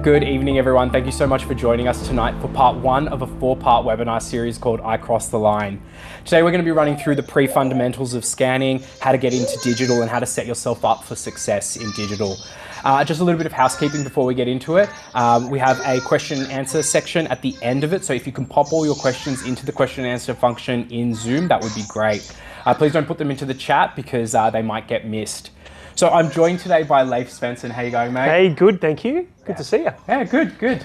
Good evening, everyone. Thank you so much for joining us tonight for part one of a 4-part webinar series called I Cross the Line. Today, we're going to be running through the pre-fundamentals of scanning, how to get into digital, and how to set yourself up for success in digital. Just a little bit of housekeeping before we get into it. We have a question and answer section at the end of it, so if you can pop all your questions into the question and answer function in Zoom, that would be great. Please don't put them into the chat because they might get missed. So I'm joined today by Leif Svenson. How you going, mate? Hey, good, thank you. Good to see you. Yeah, good.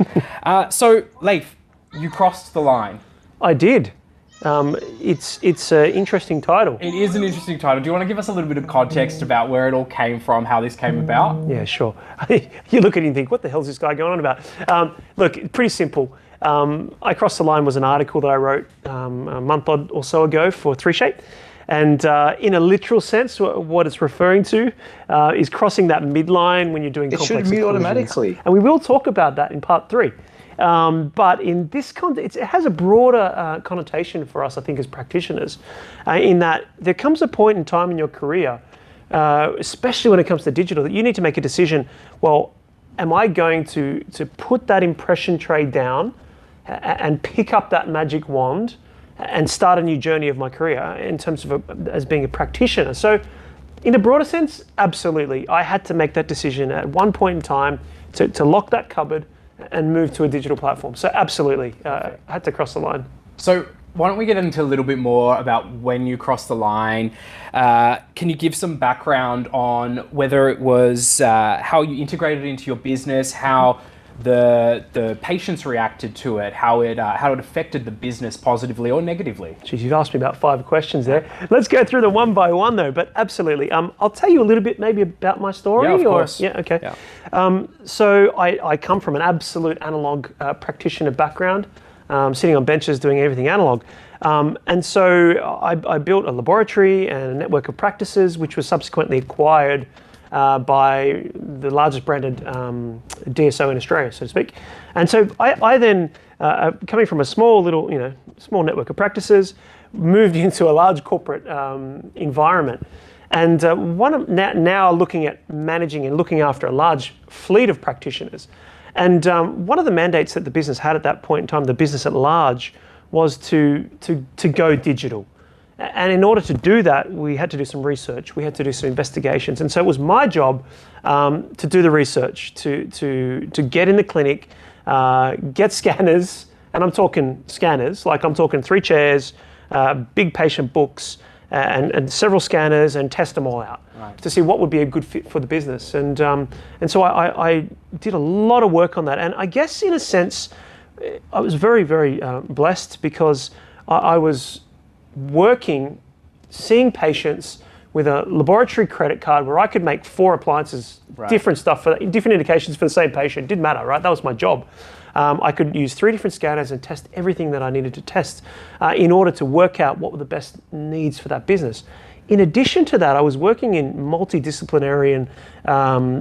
So, Leif, you crossed the line. I did. It's an interesting title. It is an interesting title. Do you want to give us a little bit of context about where it all came from, how this came about? Yeah, sure. You look at it and think, what the hell's this guy going on about? Look, pretty simple. I Crossed the Line was an article that I wrote a month or so ago for 3Shape. And in a literal sense, what it's referring to is crossing that midline when you're doing complex occlusions. It should mute automatically. And we will talk about that in part 3. But in this context, it has a broader connotation for us, I think, as practitioners, in that there comes a point in time in your career, especially when it comes to digital, that you need to make a decision. Well, am I going to put that impression tray down and pick up that magic wand and start a new journey of my career in terms of as being a practitioner? So in a broader sense, absolutely. I had to make that decision at one point in time to lock that cupboard and move to a digital platform. So absolutely, I had to cross the line. So why don't we get into a little bit more about when you crossed the line? Can you give some background on whether it was how you integrated it into your business, how the patients reacted to it, how it affected the business positively or negatively? Geez, you've asked me about 5 questions there. Let's go through them one by one though, but absolutely. I'll tell you a little bit maybe about my story. Yeah, of course. Yeah, okay. Yeah. So I come from an absolute analog practitioner background, sitting on benches doing everything analog. And so I built a laboratory and a network of practices, which was subsequently acquired by the largest branded DSO in Australia, so to speak. And so I then, coming from a small network of practices, moved into a large corporate environment. And now looking at managing and looking after a large fleet of practitioners. And one of the mandates that the business had at that point in time, the business at large, was to go digital. And in order to do that, we had to do some research. We had to do some investigations. And so it was my job to do the research, to get in the clinic, get scanners, and I'm talking scanners, like I'm talking 3 chairs, big patient books, and several scanners, and test them all out to see what would be a good fit for the business. And so I did a lot of work on that. And I guess in a sense, I was very, very blessed because I was working, seeing patients with a laboratory credit card where I could make 4 appliances, different stuff for different indications for the same patient. Didn't matter, right? That was my job. I could use 3 different scanners and test everything that I needed to test in order to work out what were the best needs for that business. In addition to that, I was working in multidisciplinary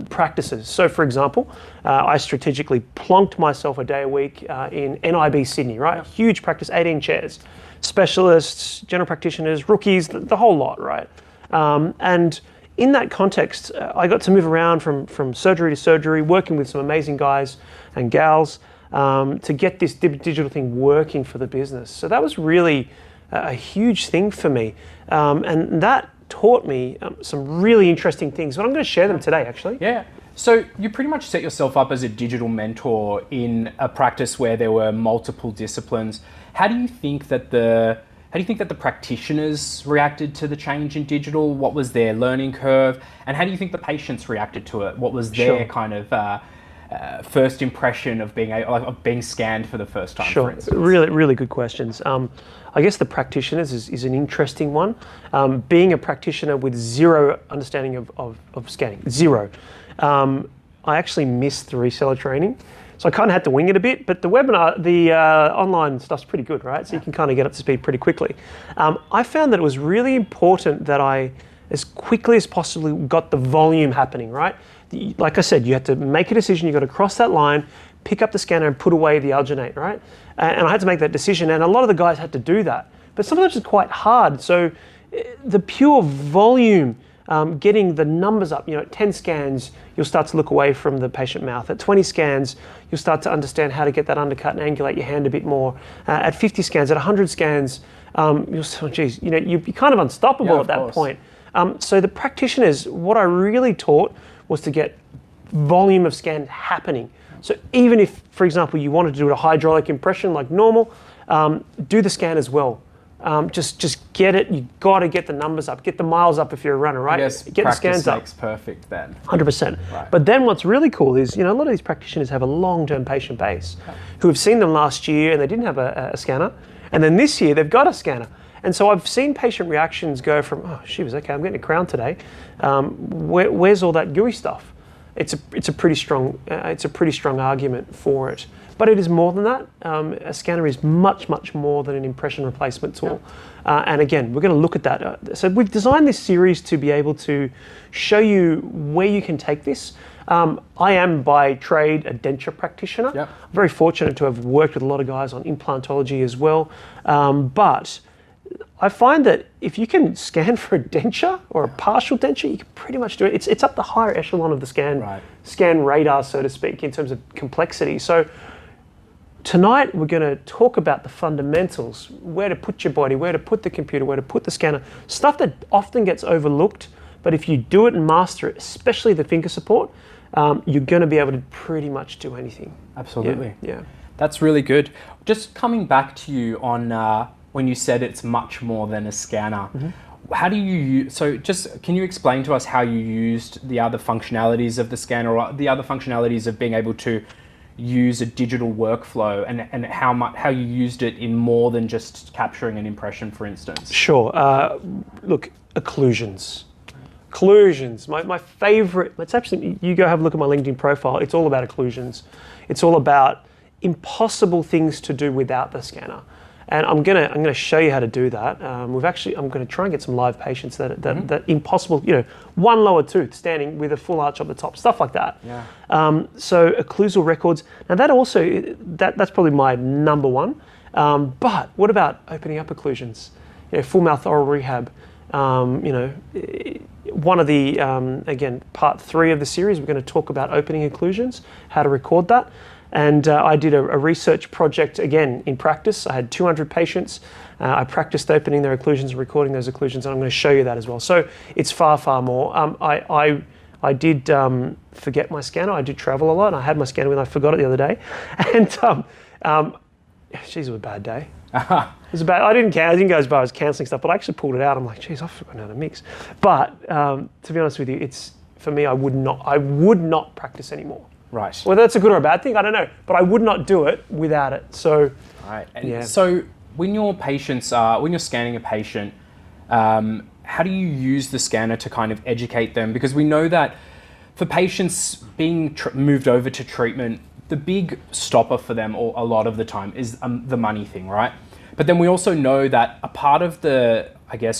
practices. So for example, I strategically plonked myself a day a week in NIB Sydney, right? Huge practice, 18 chairs. Specialists, general practitioners, rookies, the whole lot, right? And in that context, I got to move around from surgery to surgery, working with some amazing guys and gals to get this digital thing working for the business. So that was really a huge thing for me. And that taught me some really interesting things. And I'm going to share them today, actually. Yeah. So you pretty much set yourself up as a digital mentor in a practice where there were multiple disciplines. How do you think that the practitioners reacted to the change in digital? What was their learning curve? And how do you think the patients reacted to it? What was their kind of first impression of being scanned for the first time? Sure, really, really good questions. I guess the practitioners is an interesting one. Being a practitioner with zero understanding of scanning, zero. I actually missed the reseller training. So I kind of had to wing it a bit, but the webinar, the online stuff's pretty good, right? So you can kind of get up to speed pretty quickly. I found that it was really important that I, as quickly as possible, got the volume happening, right? Like I said, you had to make a decision, you got to cross that line, pick up the scanner and put away the alginate, right? And I had to make that decision, and a lot of the guys had to do that. But sometimes it's quite hard. So the pure volume getting the numbers up. At 10 scans, you'll start to look away from the patient mouth. At 20 scans, you'll start to understand how to get that undercut and angulate your hand a bit more. At 50 scans, at 100 scans, you'll say, geez, you're kind of unstoppable at that point. So the practitioners, what I really taught was to get volume of scan happening. So even if, for example, you wanted to do a hydraulic impression like normal, do the scan as well. Just get it. You got to get the numbers up, get the miles up if you're a runner, right? Yes, get the scans up. Makes perfect then. 100%. Right. But then what's really cool is, a lot of these practitioners have a long-term patient base who have seen them last year and they didn't have a scanner, and then this year they've got a scanner. And so I've seen patient reactions go from, oh, she was okay, I'm getting a crown today. Where's all that gooey stuff? It's a pretty strong argument for it. But it is more than that. A scanner is much, much more than an impression replacement tool. And again, we're going to look at that. So we've designed this series to be able to show you where you can take this. I am by trade a denture practitioner. Yep. I'm very fortunate to have worked with a lot of guys on implantology as well. But I find that if you can scan for a denture or a partial denture, you can pretty much do it. It's up the higher echelon of the scan radar, so to speak, in terms of complexity. So tonight we're going to talk about the fundamentals, where to put your body, where to put the computer, where to put the scanner, stuff that often gets overlooked, but if you do it and master it, especially the finger support, you're going to be able to pretty much do anything. Absolutely. Yeah. That's really good. Just coming back to you on when you said it's much more than a scanner. How do you use, can you explain to us how you used the other functionalities of the scanner or the other functionalities of being able to use a digital workflow and how you used it in more than just capturing an impression, for instance? Sure. Look, occlusions. Occlusions. My favorite, you go have a look at my LinkedIn profile. It's all about occlusions. It's all about impossible things to do without the scanner. And I'm gonna show you how to do that. I'm gonna try and get some live patients that impossible, one lower tooth standing with a full arch up the top, stuff like that. Yeah. So occlusal records. Now that also, that's probably my number one. But what about opening up occlusions? Full mouth oral rehab. One of the, again, part 3 of the series, we're gonna talk about opening occlusions, how to record that. And I did a research project, again, in practice. I had 200 patients. I practiced opening their occlusions and recording those occlusions, and I'm going to show you that as well. So it's far, far more. I did forget my scanner. I did travel a lot, and I had my scanner with me. I forgot it the other day. And, geez, it was a bad day. It was bad. I didn't go as far as cancelling stuff, but I actually pulled it out. I'm like, geez, I've forgotten how to mix. But to be honest with you, for me, I would not practice anymore. Right. Whether that's a good or a bad thing, I don't know. But I would not do it without it. So, right. And so when you're scanning a patient, how do you use the scanner to kind of educate them? Because we know that for patients being moved over to treatment, the big stopper for them a lot of the time is the money thing, right? But then we also know that a part of the,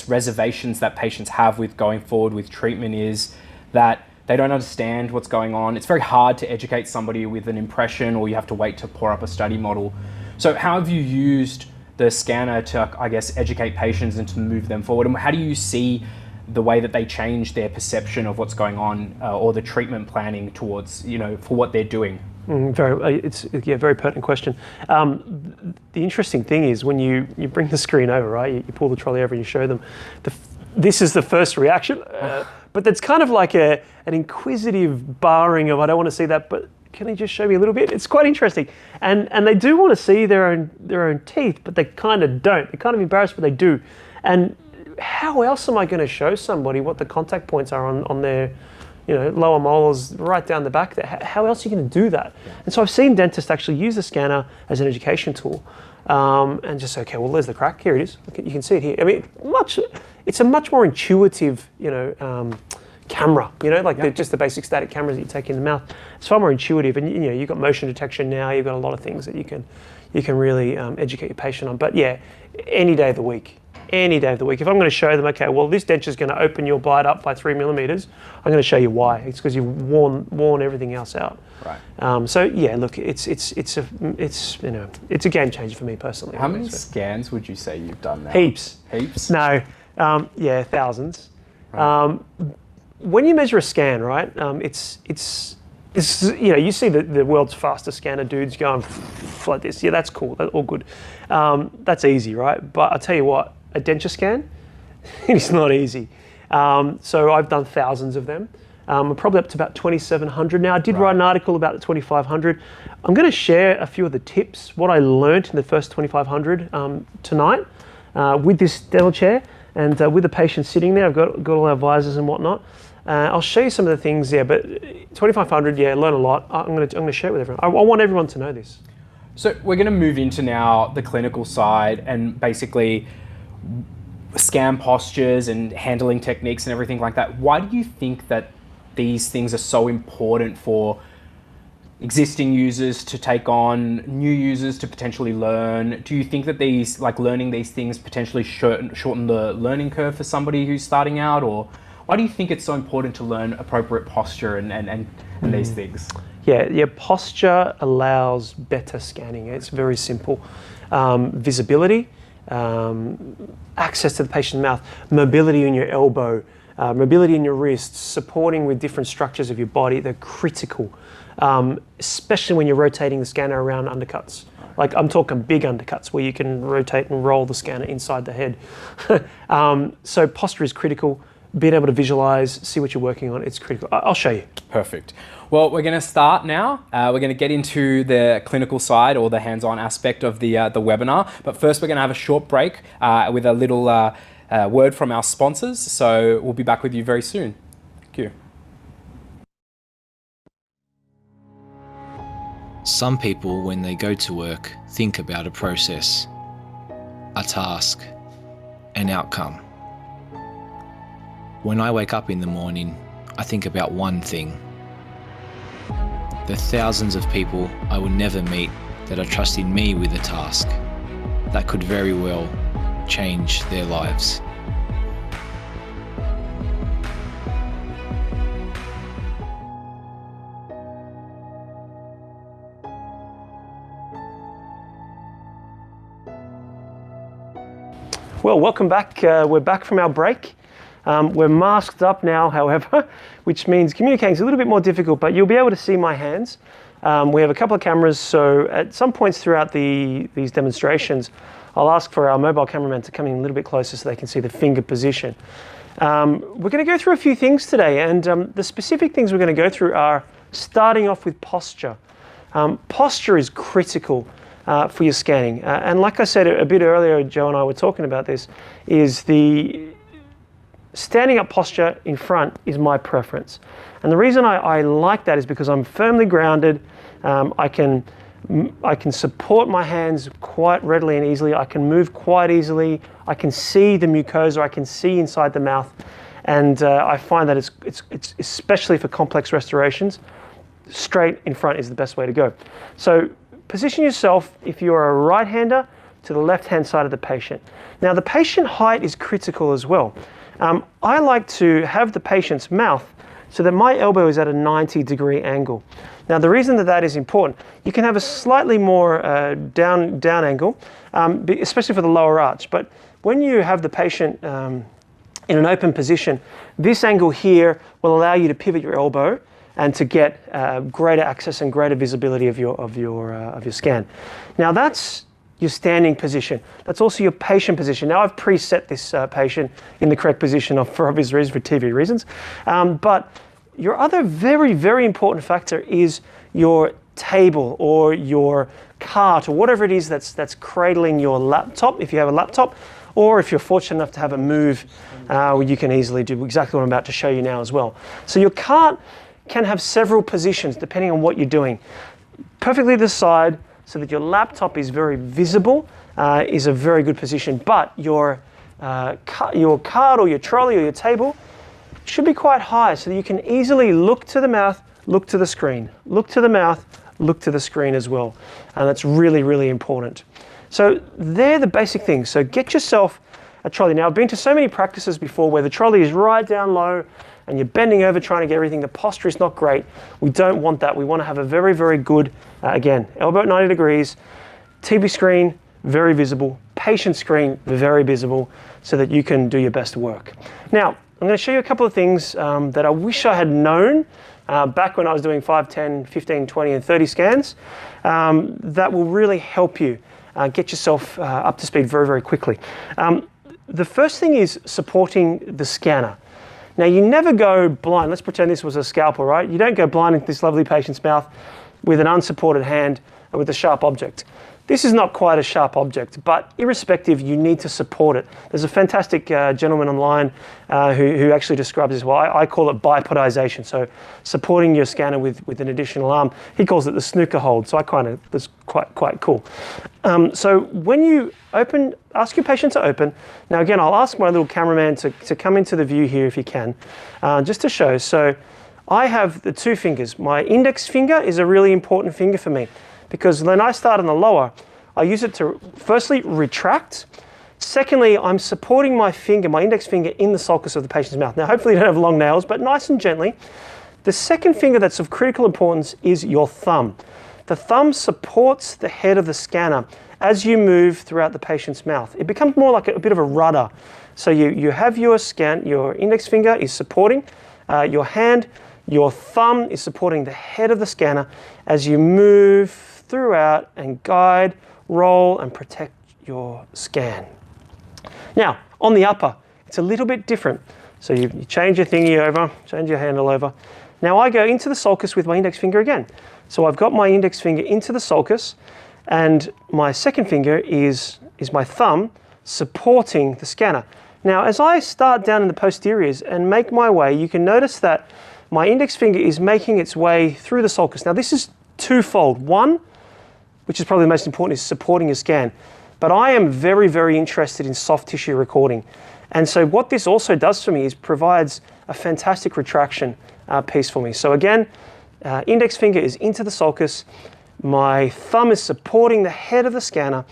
reservations that patients have with going forward with treatment is that they don't understand what's going on. It's very hard to educate somebody with an impression, or you have to wait to pour up a study model. So how have you used the scanner to, educate patients and to move them forward? And how do you see the way that they change their perception of what's going on or the treatment planning towards, for what they're doing? It's a very pertinent question. The interesting thing is when you bring the screen over, right? You pull the trolley over and you show them. This is the first reaction. But that's kind of like an inquisitive barring of, I don't want to see that, but can you just show me a little bit? It's quite interesting. And they do want to see their own teeth, but they kind of don't. They're kind of embarrassed, but they do. And how else am I going to show somebody what the contact points are on their lower molars right down the back there? How else are you going to do that? Yeah. And so I've seen dentists actually use the scanner as an education tool. And just say, okay, well, there's the crack. Here it is. You can see it here. I mean, it's a much more intuitive, camera. Just the basic static cameras that you take in the mouth. It's far more intuitive, and you've got motion detection now. You've got a lot of things that you can really educate your patient on. But yeah, any day of the week. If I'm going to show them, okay, well, this denture is going to open your bite up by 3 millimeters, I'm going to show you why. It's because you've worn everything else out. Right. So yeah, look, it's a game changer for me personally. How many scans would you say you've done now? Heaps. Heaps? No, thousands. Right. when you measure a scan, right, it's you know, you see the world's fastest scanner dudes going like this. Yeah, that's cool. That's all good. That's easy, right? But I'll tell you what, a denture scan, it's not easy. So I've done thousands of them. I'm probably up to about 2,700 now. I did write an article about the 2,500. I'm going to share a few of the tips, what I learned in the first 2,500 tonight with this dental chair and with the patient sitting there. I've got all our visors and whatnot. I'll show you some of the things there, but 2,500, yeah, learn a lot. I'm going to share it with everyone. I want everyone to know this. So we're going to move into now the clinical side and basically scan postures and handling techniques and everything like that. Why do you think that these things are so important for existing users to take on, new users to potentially learn? Do you think that these, like learning these things, potentially shorten the learning curve for somebody who's starting out? Or why do you think it's so important to learn appropriate posture and these things? Yeah, posture allows better scanning. It's very simple. Visibility, access to the patient's mouth, mobility in your elbow, mobility in your wrists, supporting with different structures of your body, they're critical, especially when you're rotating the scanner around undercuts. Like I'm talking big undercuts where you can rotate and roll the scanner inside the head. So posture is critical. Being able to visualize, see what you're working on, it's critical. I'll show you. Perfect. Well, we're going to start now. We're going to get into the clinical side or the hands-on aspect of the webinar. But first, we're going to have a short break with a little word from our sponsors. So we'll be back with you very soon. Thank you. Some people, when they go to work, think about a process, a task, an outcome. When I wake up in the morning, I think about one thing. The thousands of people I will never meet that are trusting me with a task that could very well change their lives. Well, welcome back. We're back from our break. We're masked up now, however, which means communicating is a little bit more difficult, but you'll be able to see my hands. We have a couple of cameras, so at some points throughout these demonstrations, I'll ask for our mobile cameraman to come in a little bit closer so they can see the finger position. We're going to go through a few things today, and the specific things we're going to go through are starting off with posture. Posture is critical for your scanning. And like I said a bit earlier, Joe and I were talking about this, is the standing up posture in front is my preference. And the reason I like that is because I'm firmly grounded. I can support my hands quite readily and easily. I can move quite easily. I can see the mucosa. I can see inside the mouth. And I find that it's especially for complex restorations, straight in front is the best way to go. So position yourself, if you're a right-hander, to the left-hand side of the patient. Now the patient height is critical as well. I like to have the patient's mouth so that my elbow is at a 90-degree angle. Now the reason that is important, you can have a slightly more down angle, especially for the lower arch, but when you have the patient in an open position, this angle here will allow you to pivot your elbow and to get greater access and greater visibility of your scan. Now that's your standing position. That's also your patient position. Now I've preset this patient in the correct position for obvious reasons, for TV reasons. But your other very, very important factor is your table or your cart or whatever it is that's cradling your laptop, if you have a laptop, or if you're fortunate enough to have a move, you can easily do exactly what I'm about to show you now as well. So your cart can have several positions depending on what you're doing. Perfectly to the side, so that your laptop is very visible, is a very good position, but your cart or your trolley or your table should be quite high so that you can easily look to the mouth, look to the screen, look to the mouth, look to the screen as well. And that's really, really important. So they're the basic things. So get yourself a trolley. Now I've been to so many practices before where the trolley is right down low and you're bending over trying to get everything. The posture is not great. We don't want that. We want to have a very, very good, again, elbow at 90 degrees, TV screen, very visible, patient screen, very visible, so that you can do your best work. Now, I'm going to show you a couple of things that I wish I had known back when I was doing 5, 10, 15, 20 and 30 scans that will really help you get yourself up to speed very, very quickly. The first thing is supporting the scanner. Now, you never go blind. Let's pretend this was a scalpel, right? You don't go blind into this lovely patient's mouth with an unsupported hand and with a sharp object. This is not quite a sharp object, but irrespective, you need to support it. There's a fantastic gentleman online who actually describes this. Well, I call it bipodization, so supporting your scanner with an additional arm. He calls it the snooker hold, so I kind of was quite cool. So when you open, ask your patient to open. Now again, I'll ask my little cameraman to come into the view here if he can, just to show. So I have the 2 fingers. My index finger is a really important finger for me, because when I start on the lower, I use it to firstly retract. Secondly, I'm supporting my finger, my index finger, in the sulcus of the patient's mouth. Now, hopefully you don't have long nails, but nice and gently. The second finger that's of critical importance is your thumb. The thumb supports the head of the scanner as you move throughout the patient's mouth. It becomes more like a bit of a rudder. So you have your index finger is supporting your hand. Your thumb is supporting the head of the scanner as you move throughout and guide, roll, and protect your scan. Now, on the upper, it's a little bit different. So you change your thingy over, change your handle over. Now I go into the sulcus with my index finger again. So I've got my index finger into the sulcus, and my second finger is my thumb supporting the scanner. Now, as I start down in the posteriors and make my way, you can notice that my index finger is making its way through the sulcus. Now this is twofold. One, which is probably the most important, is supporting your scan. But I am very, very interested in soft tissue recording. And so what this also does for me is provides a fantastic retraction piece for me. So again, index finger is into the sulcus, my thumb is supporting the head of the scanner,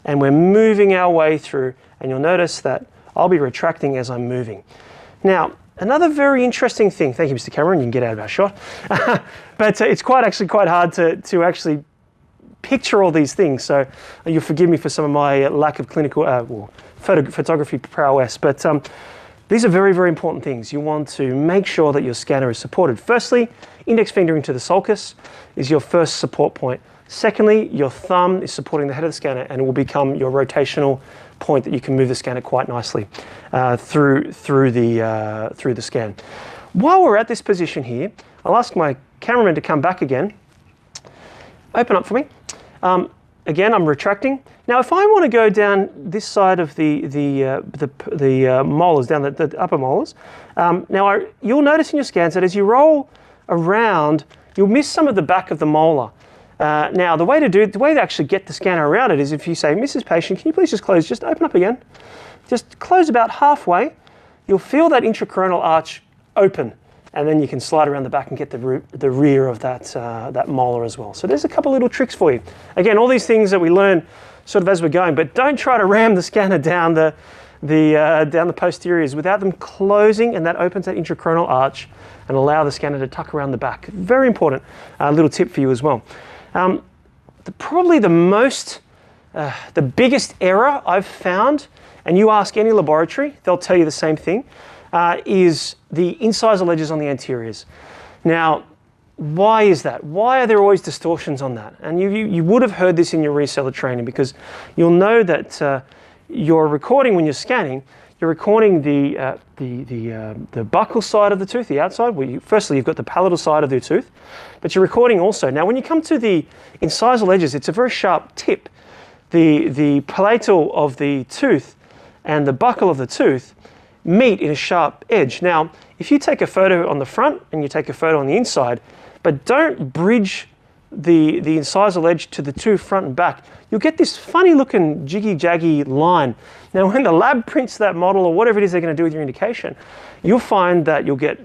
and we're moving our way through, and you'll notice that I'll be retracting as I'm moving. Now, another very interesting thing, thank you, Mr. Cameron, you can get out of our shot, but it's actually quite hard to actually picture all these things, so you'll forgive me for some of my lack of clinical photography prowess, but these are very, very important things. You want to make sure that your scanner is supported. Firstly, index finger into the sulcus is your first support point. Secondly, your thumb is supporting the head of the scanner, and it will become your rotational point that you can move the scanner quite nicely through the scan. While we're at this position here, I'll ask my cameraman to come back again. Open up for me. Again, I'm retracting. Now, if I want to go down this side of the molars, down the upper molars, you'll notice in your scans that as you roll around, you'll miss some of the back of the molar. Now, the way to actually get the scanner around it is if you say, Mrs. Patient, can you please just open up again? Just close about halfway. You'll feel that intracoronal arch open, and then you can slide around the back and get the rear of that molar as well. So there's a couple little tricks for you. Again, all these things that we learn sort of as we're going, but don't try to ram the scanner down the posteriors without them closing, and that opens that intracoronal arch and allow the scanner to tuck around the back. Very important little tip for you as well. Probably the biggest error I've found, and you ask any laboratory, they'll tell you the same thing, is the incisor ledges on the anteriors. Now, why is that? Why are there always distortions on that? And you would have heard this in your reseller training, because you'll know that you're recording when you're scanning. You're recording the buccal side of the tooth, the outside. Firstly, you've got the palatal side of the tooth, but you're recording also. Now, when you come to the incisor ledges, it's a very sharp tip. The palatal of the tooth and the buccal of the tooth meet in a sharp edge. Now, if you take a photo on the front and you take a photo on the inside, but don't bridge the incisor ledge to the tooth front and back, you'll get this funny looking jiggy-jaggy line. Now, when the lab prints that model or whatever it is they're going to do with your indication, you'll find that you'll get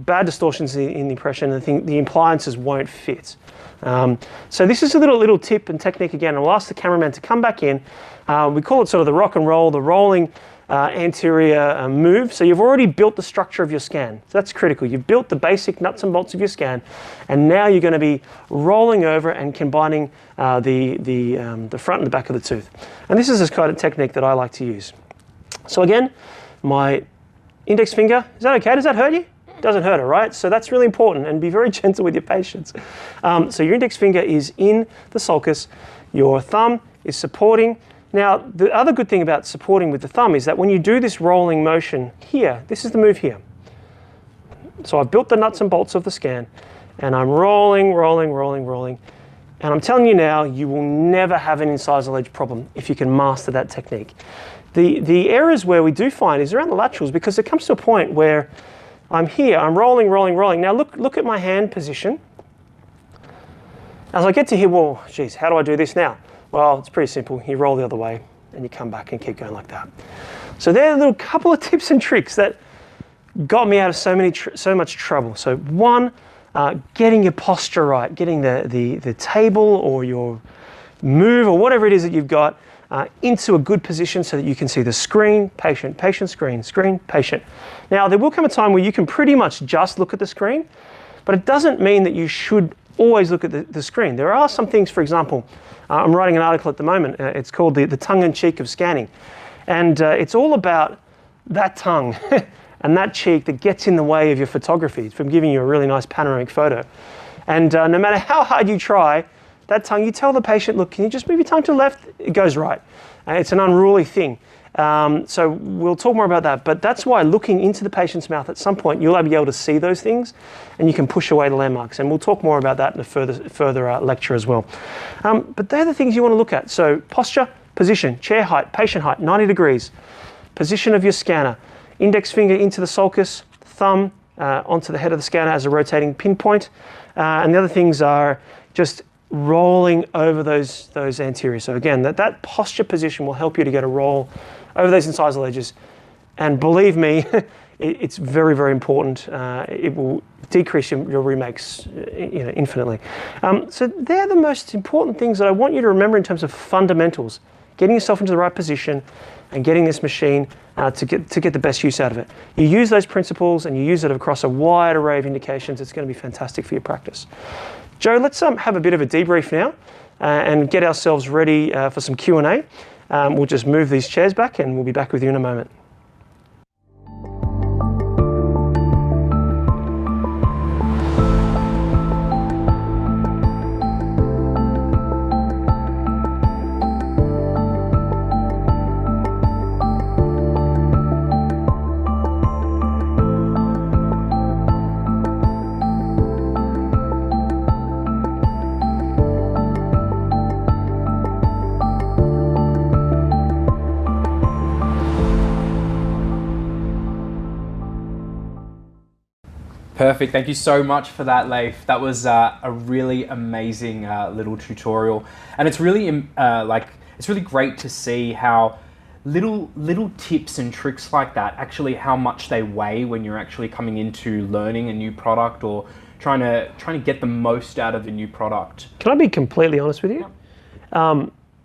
bad distortions in the impression, and the appliances won't fit. So this is a little tip and technique again, and we'll ask the cameraman to come back in. We call it sort of the rock and roll, the rolling anterior move. So you've already built the structure of your scan. So that's critical. You've built the basic nuts and bolts of your scan, and now you're going to be rolling over and combining the front and the back of the tooth. And this is the kind of technique that I like to use. So again, my Index finger, is that okay? Does that hurt you? Doesn't hurt, all right? So that's really important, and be very gentle with your patients. So your index finger is in the sulcus, your thumb is supporting. Now, the other good thing about supporting with the thumb is that when you do this rolling motion here, this is the move here. So I've built the nuts and bolts of the scan, and I'm rolling, rolling, rolling, rolling. And I'm telling you now, you will never have an incisor ledge problem if you can master that technique. The errors where we do find is around the laterals, because it comes to a point where I'm here, I'm rolling, rolling, rolling. Now look at my hand position. As I get to here, well, geez, how do I do this now? Well, it's pretty simple. You roll the other way and you come back and keep going like that. So there are a little couple of tips and tricks that got me out of so much trouble. So one, getting your posture right, getting the table or your move or whatever it is that you've got into a good position so that you can see the screen, patient, patient, screen, screen, patient. Now, there will come a time where you can pretty much just look at the screen, but it doesn't mean that you should always look at the screen. There are some things, for example, I'm writing an article at the moment, it's called the tongue-in-cheek of scanning. And it's all about that tongue and that cheek that gets in the way of your photography from giving you a really nice panoramic photo. And no matter how hard you try, that tongue, you tell the patient, look, can you just move your tongue to the left? It goes right. It's an unruly thing. So we'll talk more about that, but that's why looking into the patient's mouth at some point, you'll be able to see those things and you can push away the landmarks. And we'll talk more about that in a further lecture as well. But they're the things you want to look at. So posture, position, chair height, patient height, 90 degrees, position of your scanner, index finger into the sulcus, thumb onto the head of the scanner as a rotating pinpoint. And the other things are just rolling over those anterior. So again, that posture position will help you to get a roll over those incisor ledges. And believe me, it's very, very important. It will decrease your remakes infinitely. So they're the most important things that I want you to remember in terms of fundamentals. Getting yourself into the right position and getting this machine to get the best use out of it. You use those principles and you use it across a wide array of indications. It's going to be fantastic for your practice. Joe, let's have a bit of a debrief now and get ourselves ready for some Q&A. We'll just move these chairs back and we'll be back with you in a moment. Perfect. Thank you so much for that, Leif. That was a really amazing little tutorial, and it's really it's really great to see how little tips and tricks like that actually how much they weigh when you're actually coming into learning a new product or trying to get the most out of a new product. Can I be completely honest with you?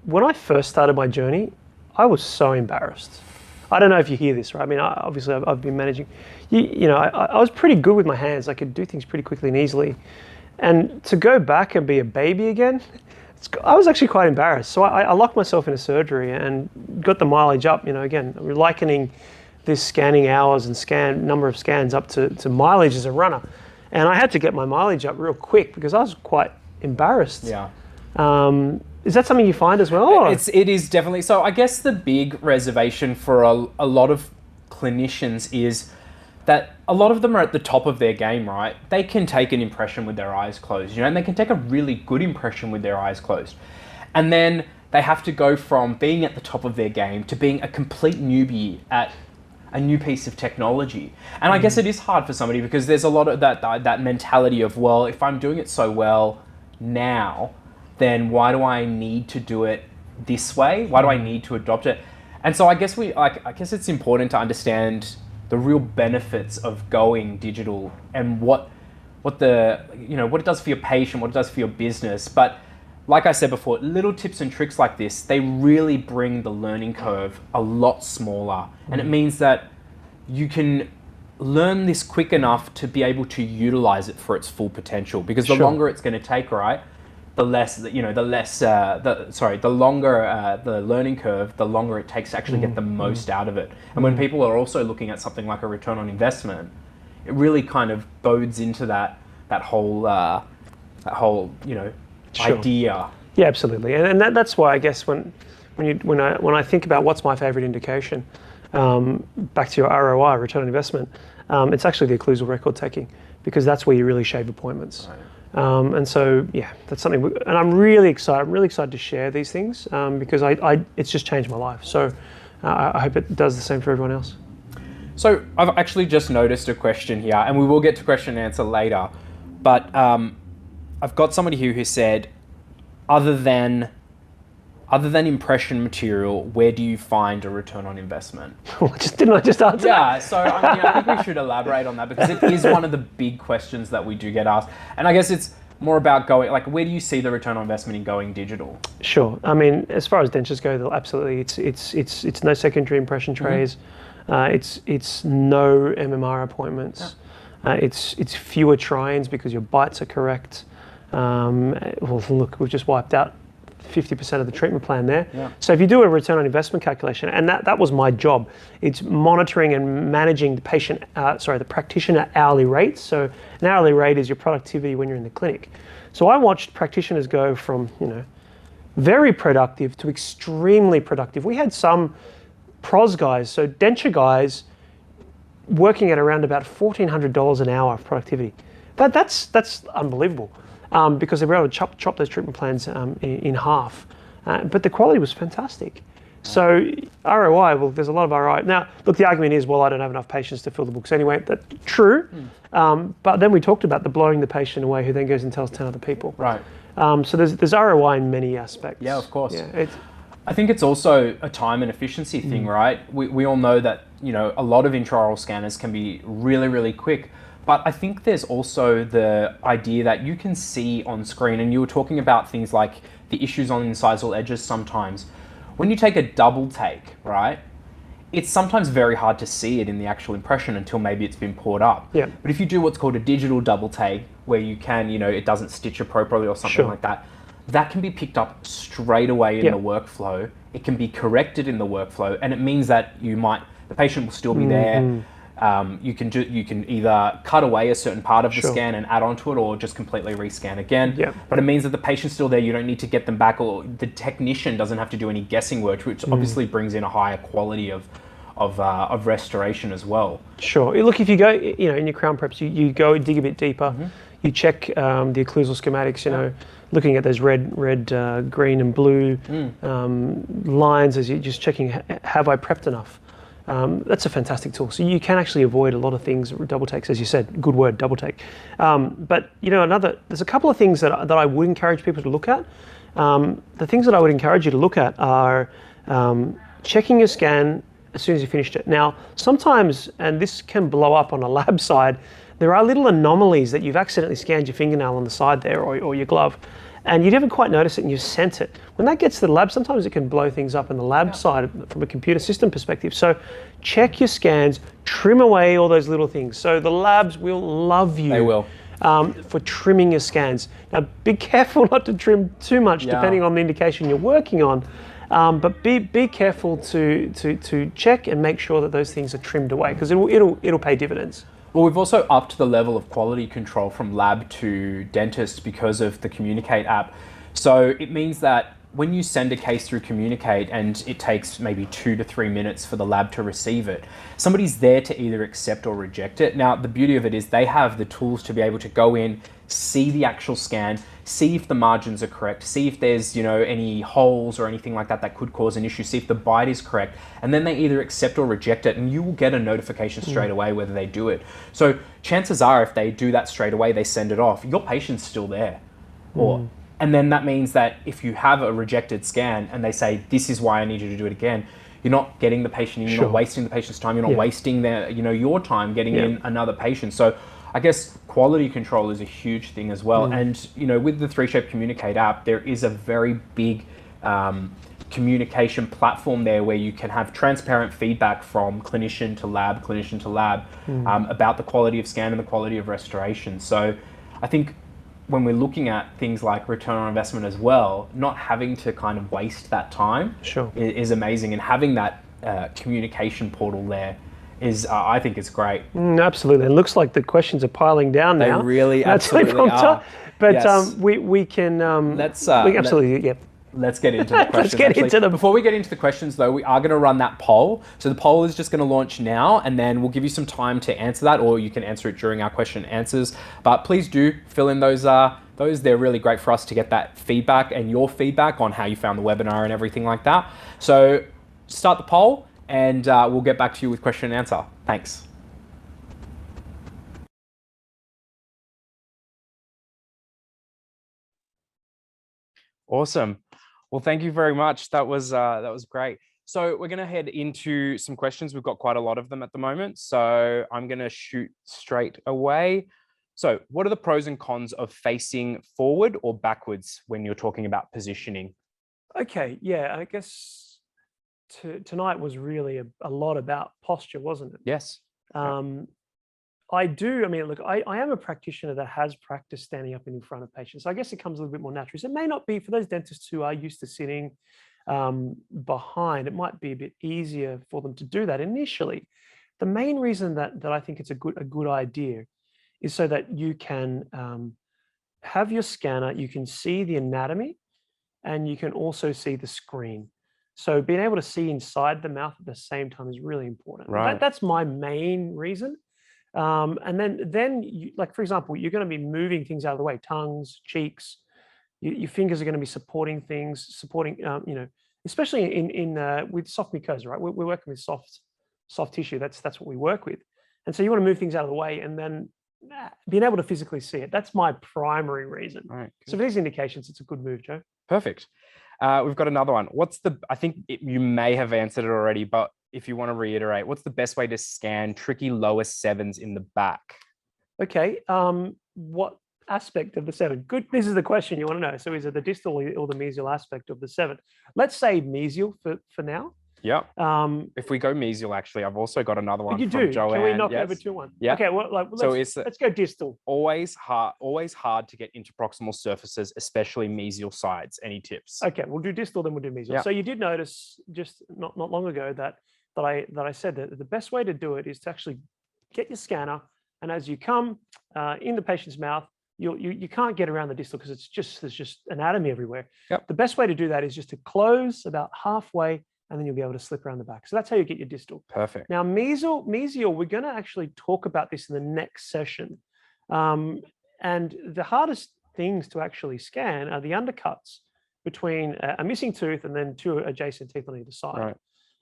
When I first started my journey, I was so embarrassed. I don't know if you hear this, right? I mean, obviously I've been managing. I was pretty good with my hands. I could do things pretty quickly and easily. And to go back and be a baby again, I was actually quite embarrassed. So I locked myself into surgery and got the mileage up. Again, we're likening this scanning hours and number of scans up to mileage as a runner. And I had to get my mileage up real quick because I was quite embarrassed. Yeah. Is that something you find as well? It is definitely. So I guess the big reservation for a lot of clinicians is that a lot of them are at the top of their game, right? They can take an impression with their eyes closed, and they can take a really good impression with their eyes closed. And then they have to go from being at the top of their game to being a complete newbie at a new piece of technology. And I guess it is hard for somebody because there's a lot of that mentality of, well, if I'm doing it so well now, then why do I need to do it this way? Why do I need to adopt it? And so I guess it's important to understand the real benefits of going digital and what it does for your patient, what it does for your business. But like I said before, little tips and tricks like this, they really bring the learning curve a lot smaller. And it means that you can learn this quick enough to be able to utilize it for its full potential, because the longer it's going to take, right, the longer the learning curve, the longer it takes to actually get the most out of it. And when people are also looking at something like a return on investment, it really kind of bodes into that whole Sure. idea. Yeah, absolutely, and that's why I guess when I think about what's my favorite indication, back to your ROI, return on investment, it's actually the occlusal record taking, because that's where you really shave appointments. Right. And so, yeah, that's something, and I'm really excited to share these things, because it's just changed my life. So I hope it does the same for everyone else. So I've actually just noticed a question here, and we will get to question and answer later, but I've got somebody here who said, other than impression material, where do you find a return on investment? Didn't I just answer that? Yeah, so I think we should elaborate on that, because it is one of the big questions that we do get asked. And I guess it's more about going, like, where do you see the return on investment in going digital? Sure. I mean, as far as dentures go, they'll absolutely, it's no secondary impression trays. It's no MMR appointments. Yeah. It's fewer try-ins because your bites are correct. Well, look, we've just wiped out 50% of the treatment plan there. Yeah. So if you do a return on investment calculation, and that was my job, it's monitoring and managing the the practitioner hourly rates. So an hourly rate is your productivity when you're in the clinic. So I watched practitioners go from, very productive to extremely productive. We had some pros guys, so denture guys, working at around about $1,400 an hour of productivity. That's unbelievable. Because they were able to chop those treatment plans in half. But the quality was fantastic. So ROI, well, there's a lot of ROI. Now, look, the argument is, well, I don't have enough patients to fill the books anyway. That's true. But then we talked about the blowing the patient away who then goes and tells 10 other people. Right. So there's ROI in many aspects. Yeah, of course. Yeah, I think it's also a time and efficiency thing, right? We all know that, a lot of intraoral scanners can be really, really quick. But I think there's also the idea that you can see on screen, and you were talking about things like the issues on incisal edges sometimes. When you take a double take, right, it's sometimes very hard to see it in the actual impression until maybe it's been poured up. Yeah. But if you do what's called a digital double take, where you can, it doesn't stitch appropriately or something like that, that can be picked up straight away in the workflow. It can be corrected in the workflow, and it means that the patient will still be there. You can either cut away a certain part of the scan and add onto it, or just completely rescan again. Yep. But it means that the patient's still there. You don't need to get them back, or the technician doesn't have to do any guessing work, which obviously brings in a higher quality of restoration as well. Sure. Look, if you go, in your crown preps, you go dig a bit deeper. You check the occlusal schematics. Looking at those red, green, and blue lines as you're just checking. Have I prepped enough? That's a fantastic tool. So you can actually avoid a lot of things, double takes, as you said, good word, double take. But there's a couple of things that I would encourage people to look at. The things that I would encourage you to look at are checking your scan as soon as you finished it. Now, sometimes, and this can blow up on a lab side, there are little anomalies that you've accidentally scanned your fingernail on the side there, or your glove, and you didn't quite notice it and you've sent it. When that gets to the lab, sometimes it can blow things up in the lab side from a computer system perspective. So check your scans, trim away all those little things. So the labs will love you. They will. For trimming your scans. Now, be careful not to trim too much depending on the indication you're working on. But be careful to check and make sure that those things are trimmed away, because it'll pay dividends. Well, we've also upped the level of quality control from lab to dentist because of the Communicate app. So it means that when you send a case through Communicate and it takes maybe 2 to 3 minutes for the lab to receive it, somebody's there to either accept or reject it. Now, the beauty of it is they have the tools to be able to go in, see the actual scan, see if the margins are correct, see if there's, any holes or anything like that could cause an issue, see if the bite is correct, and then they either accept or reject it, and you will get a notification straight away whether they do it. So chances are, if they do that straight away, they send it off, your patient's still there. And then that means that if you have a rejected scan and they say, this is why I need you to do it again, you're not getting the patient in, you're not wasting the patient's time, you're not wasting their, your time getting in another patient. So I guess quality control is a huge thing as well. And, with the 3Shape Communicate app, there is a very big communication platform there where you can have transparent feedback from clinician to lab about the quality of scan and the quality of restoration. So I think when we're looking at things like return on investment as well, not having to kind of waste that time Sure. is amazing, and having that communication portal there is, I think it's great. Absolutely. It looks like the questions are piling down now. They really That's absolutely are. But Yes. we can Let's absolutely, yeah. Let's get into the questions. Let's get into them. Before we get into the questions, though, we are going to run that poll. So the poll is just going to launch now, and then we'll give you some time to answer that, or you can answer it during our question and answers. But please do fill in those. They're really great for us to get that feedback and your feedback on how you found the webinar and everything like that. So start the poll, and we'll get back to you with question and answer. Thanks. Awesome. Well, thank you very much. That was great. So we're going to head into some questions. We've got quite a lot of them at the moment. So I'm going to shoot straight away. So what are the pros and cons of facing forward or backwards when you're talking about positioning? Okay, yeah, I guess tonight was really a lot about posture, wasn't it? Yes. I mean, look, I am a practitioner that has practiced standing up in front of patients. So I guess it comes a little bit more naturally. So it may not be for those dentists who are used to sitting behind, it might be a bit easier for them to do that initially. The main reason that I think it's a good idea is so that you can have your scanner, you can see the anatomy, and you can also see the screen. So being able to see inside the mouth at the same time is really important. Right. That's my main reason. And then you, like, for example, you're going to be moving things out of the way, tongues, cheeks, your fingers are going to be supporting things, especially in with soft mucosa, right? We're working with soft tissue. That's what we work with. And so you want to move things out of the way and then being able to physically see it. That's my primary reason. Right. So for these indications, it's a good move, Joe. Perfect. We've got another one. I think you may have answered it already, but if you want to reiterate, what's the best way to scan tricky lower sevens in the back? Okay. What aspect of the seven? Good. This is the question you want to know. So is it the distal or the mesial aspect of the seven? Let's say mesial for now. Yeah. If we go mesial, actually, I've also got another one you from do. Joanne. Can we knock yes. over to one? Yeah. Okay. Well, let's go distal. Always hard to get into proximal surfaces, especially mesial sides. Any tips? Okay, we'll do distal, then we'll do mesial. Yeah. So you did notice just not long ago that I said that the best way to do it is to actually get your scanner, and as you come in the patient's mouth, you can't get around the distal because there's just anatomy everywhere. Yep. The best way to do that is just to close about halfway, and then you'll be able to slip around the back. So that's how you get your distal. Perfect. Now mesial, we're going to actually talk about this in the next session. And the hardest things to actually scan are the undercuts between a missing tooth and then two adjacent teeth on either side.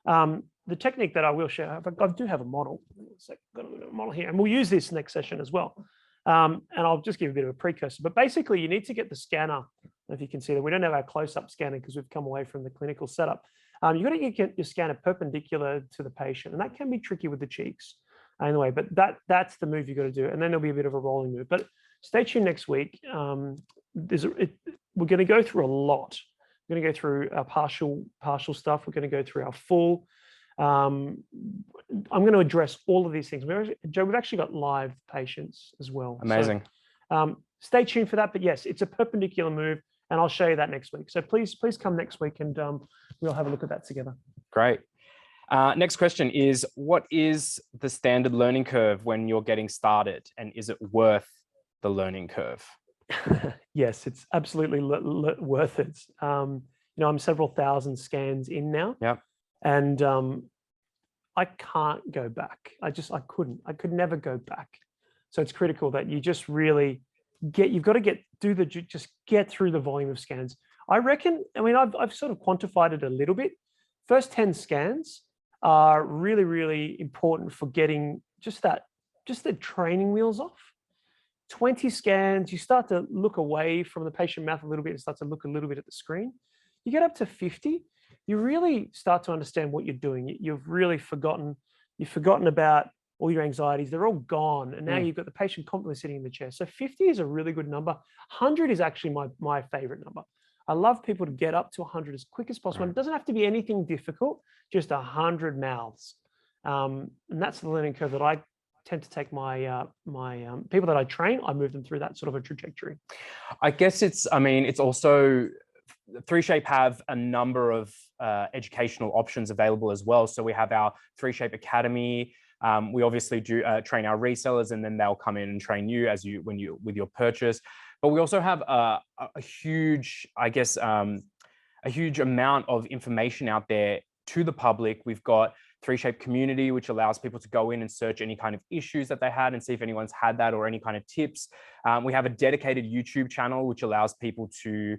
Right. The technique that I will share, I do have a model. I've got a model here, and we'll use this next session as well. And I'll just give a bit of a precursor. But basically, you need to get the scanner. If you can see that we don't have our close-up scanning because we've come away from the clinical setup. You've got to get your scanner perpendicular to the patient, and that can be tricky with the cheeks. Anyway, but that's the move you've got to do, and then there'll be a bit of a rolling move. But stay tuned next week. We're going to go through a lot. We're going to go through our partial stuff. We're going to go through our full. I'm going to address all of these things. Joe, we've actually got live patients as well. Amazing. So, stay tuned for that. But yes, it's a perpendicular move, and I'll show you that next week. So please come next week, and we'll have a look at that together. Great. Next question is, what is the standard learning curve when you're getting started, and is it worth the learning curve? Yes, it's absolutely worth it. I'm several thousand scans in now. Yep. And I can't go back. I could never go back. So it's critical that you just really you've got to just get through the volume of scans. I reckon, I've sort of quantified it a little bit. First 10 scans are really, really important for getting just the training wheels off. 20 scans, you start to look away from the patient mouth a little bit and start to look a little bit at the screen. You get up to 50, you really start to understand what you're doing. You've really forgotten about all your anxieties. They're all gone. And now you've got the patient confidently sitting in the chair. So 50 is a really good number. 100 is actually my favorite number. I love people to get up to 100 as quick as possible. And it doesn't have to be anything difficult, just 100 mouths. And that's the learning curve that I tend to take my people that I train, I move them through that sort of a trajectory. I guess it's also 3Shape have a number of educational options available as well. So we have our 3Shape Academy. We obviously do train our resellers, and then they'll come in and train you with your purchase. But we also have a huge, I guess, a huge amount of information out there to the public. We've got 3Shape Community, which allows people to go in and search any kind of issues that they had and see if anyone's had that or any kind of tips. We have a dedicated YouTube channel, which allows people to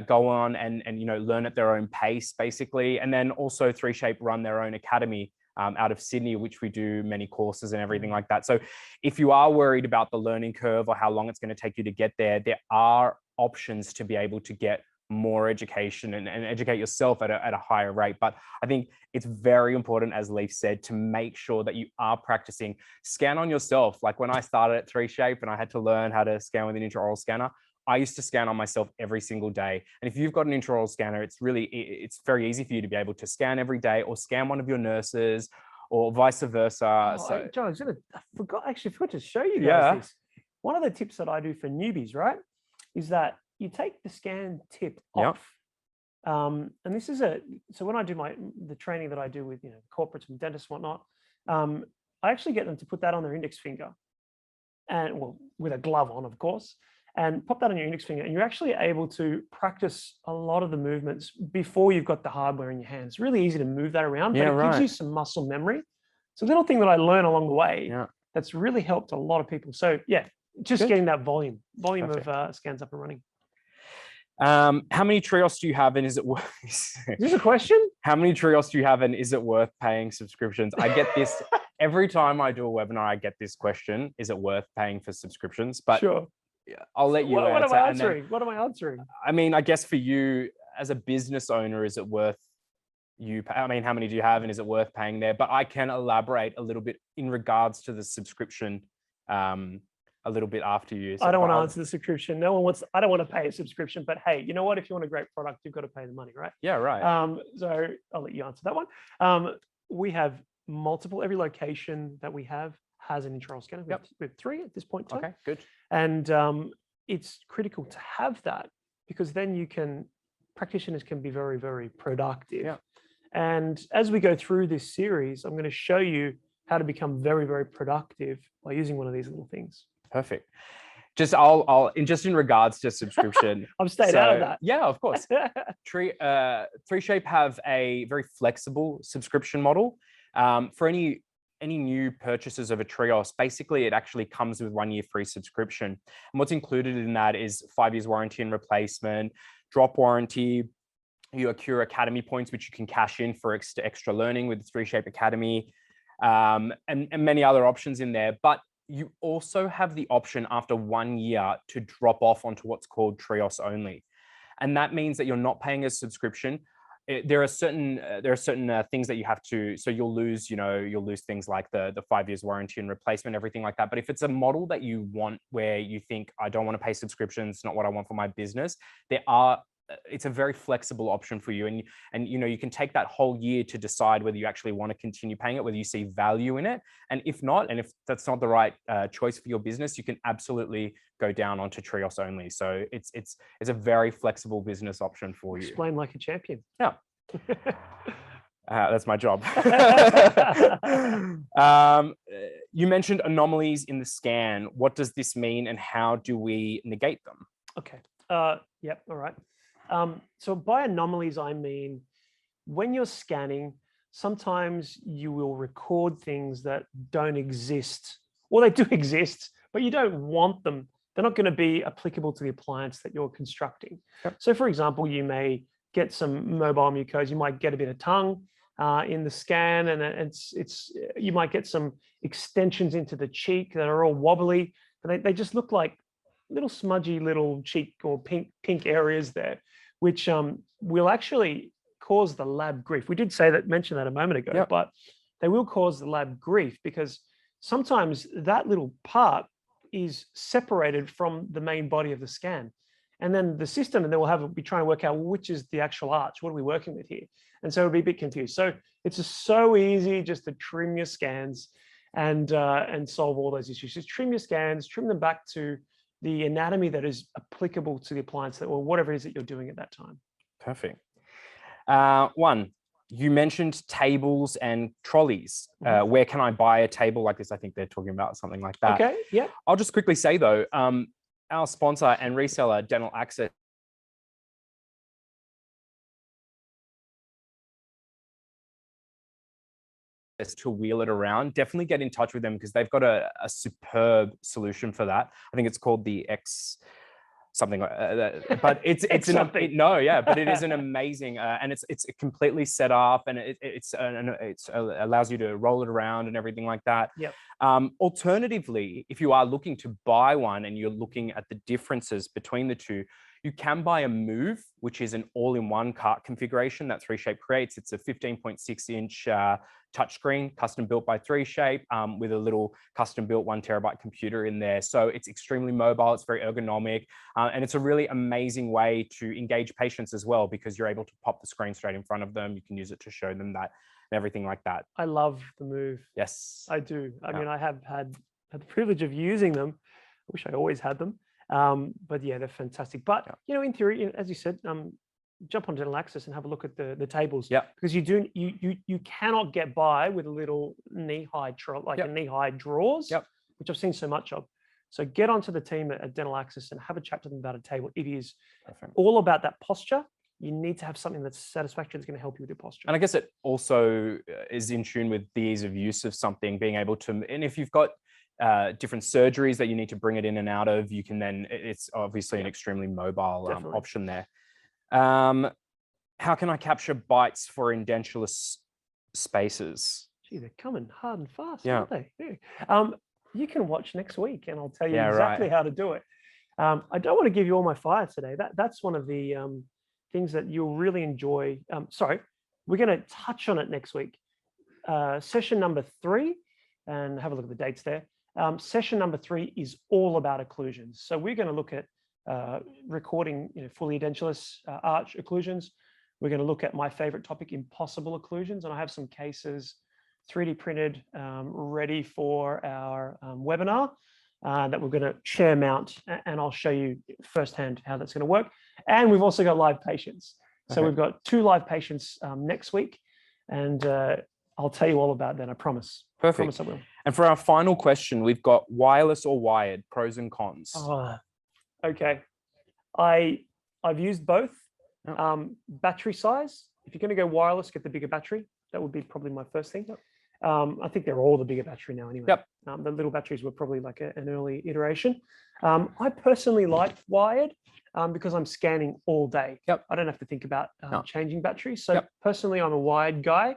go on and learn at their own pace, basically. And then also 3Shape run their own academy out of Sydney, which we do many courses and everything like that. So if you are worried about the learning curve or how long it's going to take you to get there, there are options to be able to get more education and educate yourself at a higher rate. But I think it's very important, as Leif said, to make sure that you are practicing. Scan on yourself. Like when I started at 3Shape and I had to learn how to scan with an intraoral scanner, I used to scan on myself every single day. And if you've got an intraoral scanner, it's very easy for you to be able to scan every day or scan one of your nurses or vice versa. So, John, I forgot to show you guys this. One of the tips that I do for newbies, right, is that you take the scan tip off. And this is so when I do the training that I do with corporates and dentists and whatnot, I actually get them to put that on their index finger, and with a glove on, of course, and pop that on your index finger, and you're actually able to practice a lot of the movements before you've got the hardware in your hands. It's really easy to move that around, but it gives you some muscle memory. It's a little thing that I learn along the way that's really helped a lot of people. So just getting that volume of scans up and running. How many Trios do you have, and is it worth? Is this a question? How many Trios do you have, and is it worth paying subscriptions? I get this every time I do a webinar. I get this question: is it worth paying for subscriptions? But sure, I'll let you. What am I answering? What am I answering? I mean, I guess for you as a business owner, is it worth I mean, how many do you have, and is it worth paying there? But I can elaborate a little bit in regards to the subscription. A little bit after you. So I don't want to answer the subscription. No one wants. I don't want to pay a subscription, but hey, you know what? If you want a great product, you've got to pay the money, right? Yeah, right. So I'll let you answer that one. We have multiple. Every location that we have has an intraoral scanner. We have 3 at this point in time. Okay, good. And it's critical to have that, because then practitioners can be very, very productive. Yeah. And as we go through this series, I'm going to show you how to become very, very productive by using one of these little things. Perfect. I'll in regards to subscription. I'm staying out of that. Yeah, of course. 3Shape have a very flexible subscription model. For any new purchases of a Trios, basically it actually comes with 1 year free subscription. And what's included in that is 5 years warranty and replacement, drop warranty, your Cure Academy points, which you can cash in for extra learning with the 3Shape Academy, and many other options in there. But you also have the option after 1 year to drop off onto what's called Trios only. And that means that you're not paying a subscription. There are certain things that you have to, so you'll lose things like the 5 years warranty and replacement, everything like that. But if it's a model that you want, where you think, I don't want to pay subscriptions, it's not what I want for my business, it's a very flexible option for you. And you can take that whole year to decide whether you actually want to continue paying it, whether you see value in it. And if not, and if that's not the right choice for your business, you can absolutely go down onto Trios only. So it's a very flexible business option for you. Explain like a champion. Yeah. That's my job. You mentioned anomalies in the scan. What does this mean, and how do we negate them? Okay. Yep. All right. So by anomalies, I mean, when you're scanning, sometimes you will record things that don't exist, or they do exist, but you don't want them. They're not going to be applicable to the appliance that you're constructing. Yep. So for example, you may get some mobile mucosa, you might get a bit of tongue in the scan, and you might get some extensions into the cheek that are all wobbly, but they just look like little smudgy little cheek or pink areas there, which will actually cause the lab grief. We did mention that a moment ago, yep. But they will cause the lab grief because sometimes that little part is separated from the main body of the scan. And then the system, and then we'll be trying to work out which is the actual arch. What are we working with here? And so it'll be a bit confused. So it's just so easy just to trim your scans. and solve all those issues. Just trim your scans, trim them back to the anatomy that is applicable to the appliance or whatever it is that you're doing at that time. Perfect. One, you mentioned tables and trolleys. Where can I buy a table like this? I think they're talking about something like that. Okay, yeah. I'll just quickly say though, our sponsor and reseller, Dental Access, to wheel it around, definitely get in touch with them because they've got a superb solution for that. I think it's called the X something like that, but it's but it is an amazing and it's completely set up, and it allows you to roll it around and everything like that. Yep. Alternatively, if you are looking to buy one and you're looking at the differences between the two, you can buy a Move, which is an all-in-one cart configuration that 3Shape creates. It's a 15.6-inch touchscreen, custom built by 3Shape, with a little custom built 1 terabyte computer in there. So it's extremely mobile, it's very ergonomic, and it's a really amazing way to engage patients as well, because you're able to pop the screen straight in front of them. You can use it to show them that and everything like that. I love the Move. Yes. I do. I mean, I have had the privilege of using them. I wish I always had them. But yeah, they're fantastic. But you know, in theory, as you said, jump on Dental Access and have a look at the tables. Yeah. Because you cannot get by with a little knee-high a knee-high drawers, which I've seen so much of. So get onto the team at Dental Access and have a chat to them about a table. It is all about that posture. You need to have something that's satisfactory, that's going to help you with your posture. And I guess it also is in tune with the ease of use of something, being able to, and if you've got different surgeries that you need to bring it in and out of, you can then, it's obviously an extremely mobile option there. How can I capture bites for edentulous spaces? Gee, they're coming hard and fast, aren't they? Yeah. You can watch next week and I'll tell you exactly how to do it. I don't want to give you all my fire today. That's one of the things that you'll really enjoy. Sorry, we're going to touch on it next week. Session number 3, and have a look at the dates there. Session number 3 is all about occlusions. So we're going to look at recording, fully edentulous arch occlusions. We're going to look at my favorite topic, impossible occlusions, and I have some cases 3D printed, ready for our webinar that we're going to share mount, and I'll show you firsthand how that's going to work. And we've also got live patients. So we've got 2 live patients next week, and I'll tell you all about that, I promise. Perfect. I promise I will. And for our final question, we've got wireless or wired, pros and cons. Oh, okay. I've used both. Battery size, if you're going to go wireless, get the bigger battery. That would be probably my first thing. I think they're all the bigger battery now anyway. The little batteries were probably like an early iteration. I personally like wired because I'm scanning all day. I don't have to think about changing batteries. So personally, I'm a wired guy.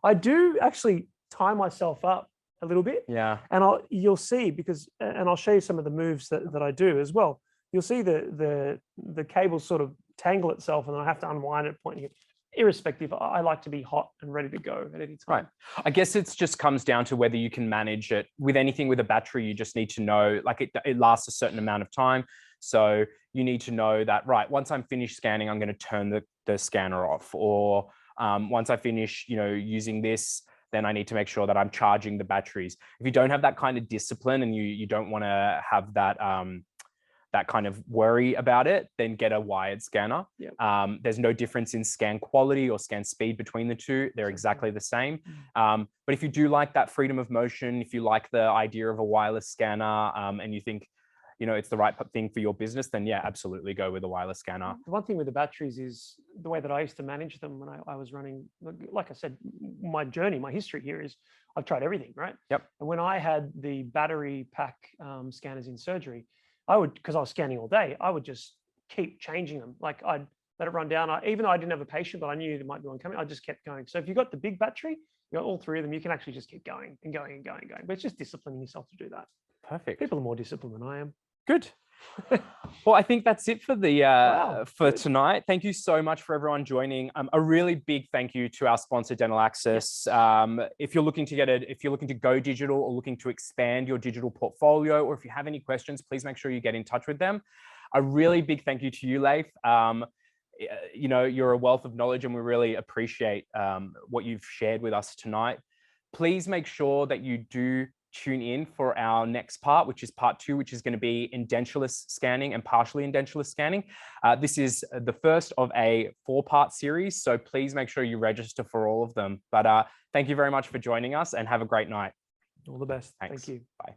I do actually tie myself up a little bit. And you'll see, because, and I'll show you some of the moves that I do as well. You'll see the cable sort of tangle itself, and I have to unwind it, pointing it. Irrespective, I like to be hot and ready to go at any time. Right. I guess it just comes down to whether you can manage it. With anything with a battery, you just need to know, like it lasts a certain amount of time. So you need to know that, right, once I'm finished scanning, I'm going to turn the scanner off. Or once I finish, using this, then I need to make sure that I'm charging the batteries. If you don't have that kind of discipline and you don't want to have that that kind of worry about it, then get a wired scanner. There's no difference in scan quality or scan speed between the two. They're exactly the same. But if you do like that freedom of motion, if you like the idea of a wireless scanner, and you think, it's the right thing for your business, then yeah, absolutely go with a wireless scanner. The one thing with the batteries is the way that I used to manage them when I was running, like I said, my journey, my history here is I've tried everything, right? And when I had the battery pack scanners in surgery, I would, because I was scanning all day, I would just keep changing them. Like I'd let it run down. Even though I didn't have a patient, but I knew there might be one coming, I just kept going. So if you've got the big battery, you got all 3 of them, you can actually just keep going and going and going and going. But it's just disciplining yourself to do that. Perfect. People are more disciplined than I am. Good. Well, I think that's it for the for tonight. Thank you so much for everyone joining. A really big thank you to our sponsor, Dental Access. If you're looking to go digital or looking to expand your digital portfolio, or if you have any questions, please make sure you get in touch with them. A really big thank you to you, Leif. You're a wealth of knowledge, and we really appreciate what you've shared with us tonight. Please make sure that you do tune in for our next part, which is part 2, which is going to be edentulous scanning and partially edentulous scanning. This is the first of a 4-part series, so please make sure you register for all of them. But thank you very much for joining us and have a great night. All the best. Thanks. Thank you. Bye.